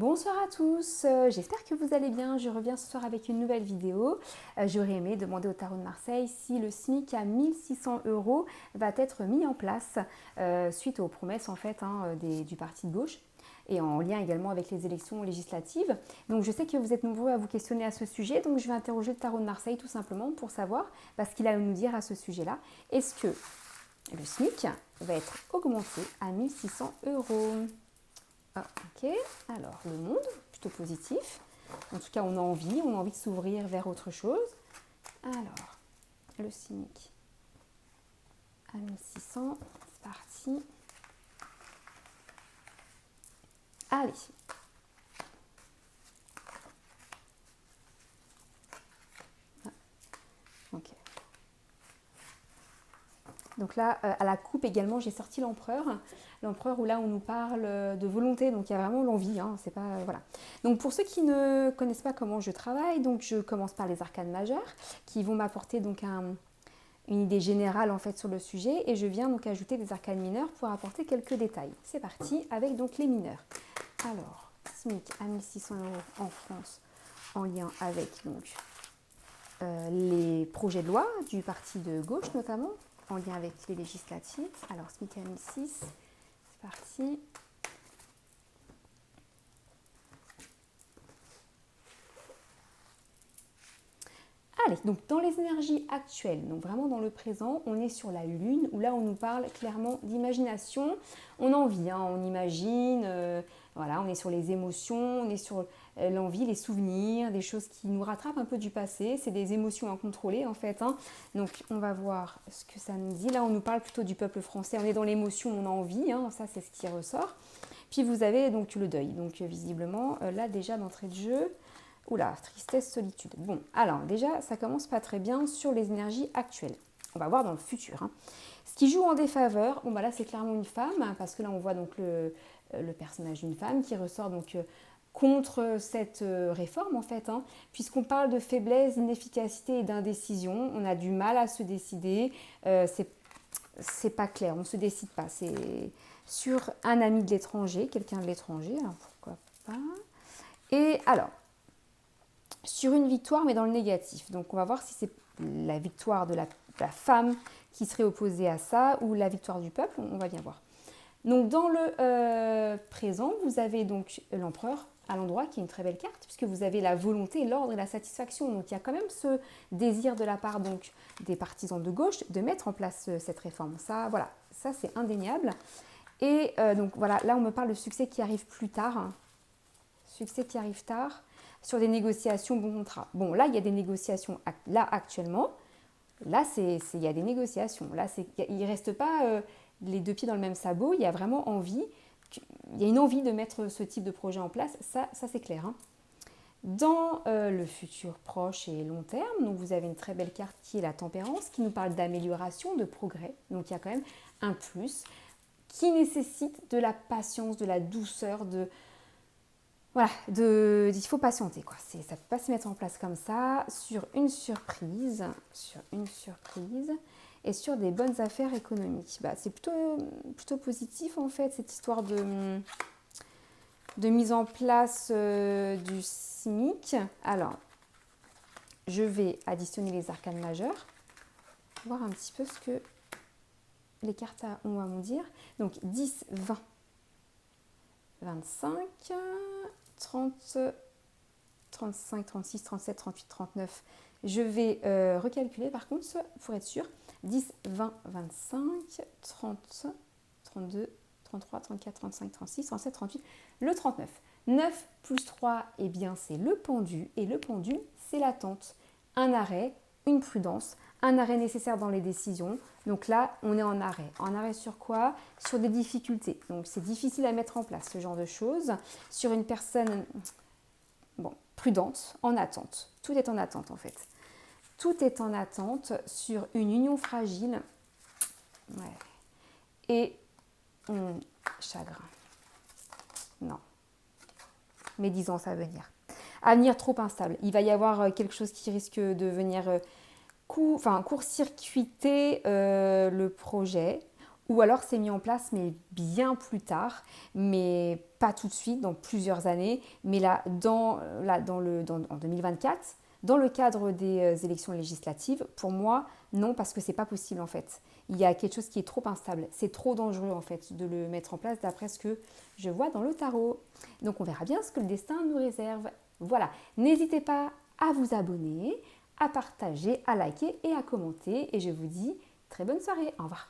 Bonsoir à tous, j'espère que vous allez bien. Je reviens ce soir avec une nouvelle vidéo. J'aurais aimé demander au Tarot de Marseille si le SMIC à 1600 € va être mis en place suite aux promesses en fait du parti de gauche et en lien également avec les élections législatives. Donc je sais que vous êtes nombreux à vous questionner à ce sujet, donc je vais interroger le Tarot de Marseille tout simplement pour savoir ce qu'il a à nous dire à ce sujet-là. Est-ce que le SMIC va être augmenté à 1600 €? Ah, ok, alors le monde, plutôt positif. En tout cas, on a envie de s'ouvrir vers autre chose. Alors, le SMIC à 1600, c'est parti. Allez. Ah, ok. Donc là, à la coupe également, j'ai sorti l'empereur. L'empereur où là, on nous parle de volonté, donc il y a vraiment l'envie. C'est pas, voilà. Donc pour ceux qui ne connaissent pas comment je travaille, donc je commence par les arcanes majeures qui vont m'apporter donc une idée générale en fait sur le sujet et je viens donc ajouter des arcanes mineures pour apporter quelques détails. C'est parti avec donc les mineurs. Alors, SMIC à 1600 € en France en lien avec donc les projets de loi du parti de gauche notamment, en lien avec les législatives. Alors, SMIC à 1600, c'est parti. Allez, donc dans les énergies actuelles, donc vraiment dans le présent, on est sur la Lune, où là on nous parle clairement d'imagination. On a envie, on imagine, voilà, on est sur les émotions, on est sur l'envie, les souvenirs, des choses qui nous rattrapent un peu du passé. C'est des émotions incontrôlées en fait. Donc on va voir ce que ça nous dit. Là on nous parle plutôt du peuple français, on est dans l'émotion, on a envie, ça c'est ce qui ressort. Puis vous avez donc le deuil, donc visiblement là déjà d'entrée de jeu. Oula, tristesse, solitude. Bon, alors déjà, ça commence pas très bien sur les énergies actuelles. On va voir dans le futur. Ce qui joue en défaveur, bon bah là c'est clairement une femme, parce que là on voit donc le personnage d'une femme qui ressort donc contre cette réforme en fait, puisqu'on parle de faiblesse, d'inefficacité et d'indécision. On a du mal à se décider, c'est pas clair, on se décide pas. C'est sur un ami de l'étranger, quelqu'un de l'étranger, alors pourquoi pas. Et alors, sur une victoire, mais dans le négatif. Donc, on va voir si c'est la victoire de la femme qui serait opposée à ça ou la victoire du peuple. On va bien voir. Donc, dans le présent, vous avez donc l'empereur à l'endroit, qui est une très belle carte, puisque vous avez la volonté, l'ordre et la satisfaction. Donc, il y a quand même ce désir de la part donc, des partisans de gauche de mettre en place cette réforme. Ça, voilà, ça c'est indéniable. Et donc, voilà, là, on me parle de succès qui arrive plus tard. Succès qui arrive tard. Sur des négociations bon contrat. Bon, là, il y a des négociations, là, actuellement. Là, il y a des négociations. Là, il ne reste pas les deux pieds dans le même sabot. Il y a vraiment envie. Il y a une envie de mettre ce type de projet en place. Ça c'est clair. Dans le futur proche et long terme, donc vous avez une très belle carte qui est la tempérance, qui nous parle d'amélioration, de progrès. Donc, il y a quand même un plus qui nécessite de la patience, de la douceur, voilà, il faut patienter, quoi. Ça ne peut pas se mettre en place comme ça, sur une surprise et sur des bonnes affaires économiques. C'est plutôt positif, en fait, cette histoire de mise en place du SMIC. Alors, je vais additionner les arcanes majeures, voir un petit peu ce que les cartes ont à me dire. Donc, 10, 20, 25... 30, 35, 36, 37, 38, 39. Je vais recalculer par contre pour être sûr. 10, 20, 25, 30, 32, 33, 34, 35, 36, 37, 38. Le 39. 9 plus 3, eh bien c'est le pendu. Et le pendu, c'est l'attente. Un arrêt, une prudence, un arrêt nécessaire dans les décisions. Donc là, on est en arrêt. En arrêt sur quoi? Sur des difficultés. Donc c'est difficile à mettre en place, ce genre de choses. Sur une personne, prudente, en attente. Tout est en attente en fait. Tout est en attente sur une union fragile. Ouais. Et chagrin. Non. Médisance à venir. Avenir trop instable. Il va y avoir quelque chose qui risque de venir court-circuiter le projet ou alors c'est mis en place mais bien plus tard, mais pas tout de suite, dans plusieurs années, mais en 2024, dans le cadre des élections législatives, pour moi, non, parce que c'est pas possible en fait. Il y a quelque chose qui est trop instable, c'est trop dangereux en fait de le mettre en place d'après ce que je vois dans le tarot. Donc on verra bien ce que le destin nous réserve. Voilà, n'hésitez pas à vous abonner, à partager, à liker et à commenter. Et je vous dis très bonne soirée. Au revoir.